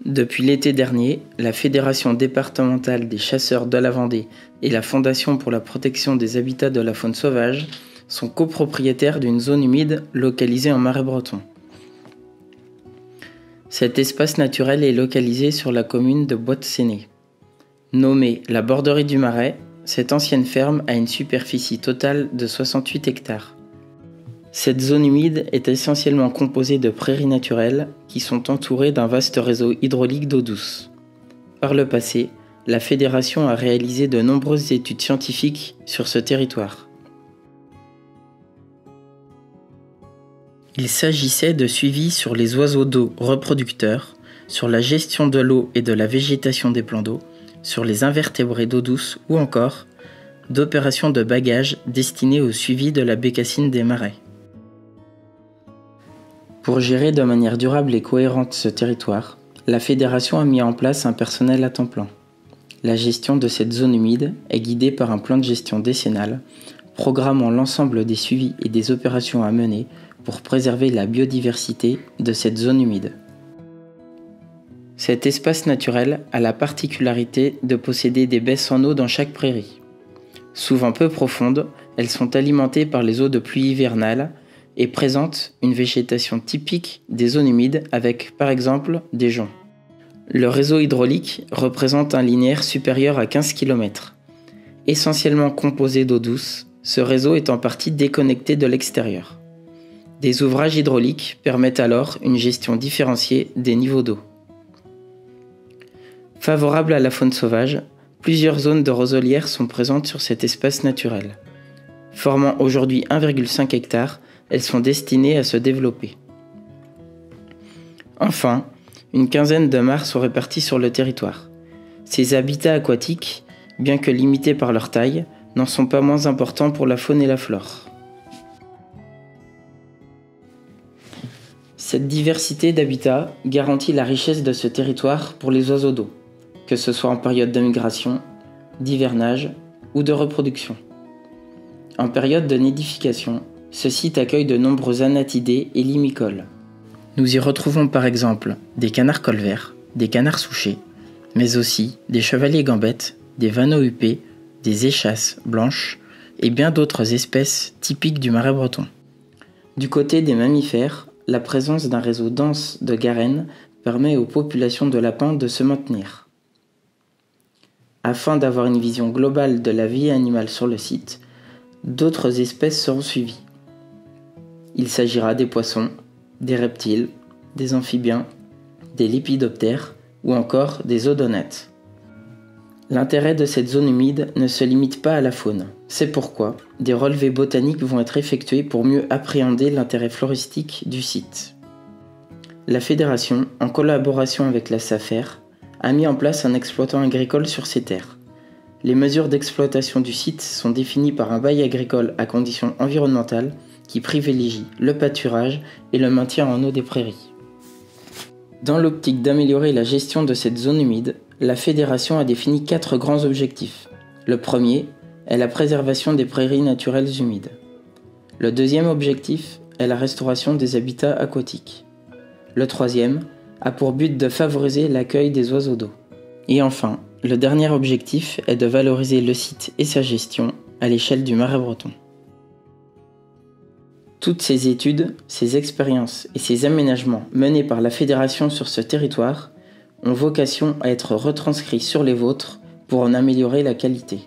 Depuis l'été dernier, la Fédération départementale des chasseurs de la Vendée et la Fondation pour la protection des habitats de la faune sauvage sont copropriétaires d'une zone humide localisée en Marais breton. Cet espace naturel est localisé sur la commune de Bois-de-Séné. Nommée la Borderie du Marais, cette ancienne ferme a une superficie totale de 68 hectares. Cette zone humide est essentiellement composée de prairies naturelles qui sont entourées d'un vaste réseau hydraulique d'eau douce. Par le passé, la Fédération a réalisé de nombreuses études scientifiques sur ce territoire. Il s'agissait de suivis sur les oiseaux d'eau reproducteurs, sur la gestion de l'eau et de la végétation des plans d'eau, sur les invertébrés d'eau douce ou encore d'opérations de bagage destinées au suivi de la bécassine des marais. Pour gérer de manière durable et cohérente ce territoire, la Fédération a mis en place un personnel à temps plein. La gestion de cette zone humide est guidée par un plan de gestion décennal, programmant l'ensemble des suivis et des opérations à mener pour préserver la biodiversité de cette zone humide. Cet espace naturel a la particularité de posséder des baisses en eau dans chaque prairie. Souvent peu profondes, elles sont alimentées par les eaux de pluie hivernale et présentent une végétation typique des zones humides avec par exemple des joncs. Le réseau hydraulique représente un linéaire supérieur à 15 km. Essentiellement composé d'eau douce, ce réseau est en partie déconnecté de l'extérieur. Des ouvrages hydrauliques permettent alors une gestion différenciée des niveaux d'eau. Favorable à la faune sauvage, plusieurs zones de roselières sont présentes sur cet espace naturel. Formant aujourd'hui 1,5 hectare, elles sont destinées à se développer. Enfin, une quinzaine de mares sont répartis sur le territoire. Ces habitats aquatiques, bien que limités par leur taille, n'en sont pas moins importants pour la faune et la flore. Cette diversité d'habitats garantit la richesse de ce territoire pour les oiseaux d'eau, que ce soit en période de migration, d'hivernage ou de reproduction. En période de nidification, ce site accueille de nombreux anatidés et limicoles. Nous y retrouvons par exemple des canards colverts, des canards souchés, mais aussi des chevaliers gambettes, des vanneaux huppés, des échasses blanches et bien d'autres espèces typiques du Marais breton. Du côté des mammifères, la présence d'un réseau dense de garennes permet aux populations de lapins de se maintenir. Afin d'avoir une vision globale de la vie animale sur le site, d'autres espèces seront suivies. Il s'agira des poissons, des reptiles, des amphibiens, des lépidoptères ou encore des odonates. L'intérêt de cette zone humide ne se limite pas à la faune. C'est pourquoi des relevés botaniques vont être effectués pour mieux appréhender l'intérêt floristique du site. La Fédération, en collaboration avec la SAFER, a mis en place un exploitant agricole sur ces terres. Les mesures d'exploitation du site sont définies par un bail agricole à conditions environnementales qui privilégie le pâturage et le maintien en eau des prairies. Dans l'optique d'améliorer la gestion de cette zone humide, la Fédération a défini 4 grands objectifs. Le premier est la préservation des prairies naturelles humides. Le deuxième objectif est la restauration des habitats aquatiques. Le troisième a pour but de favoriser l'accueil des oiseaux d'eau. Et enfin, le dernier objectif est de valoriser le site et sa gestion à l'échelle du Marais breton. Toutes ces études, ces expériences et ces aménagements menés par la Fédération sur ce territoire ont vocation à être retranscrits sur les vôtres pour en améliorer la qualité.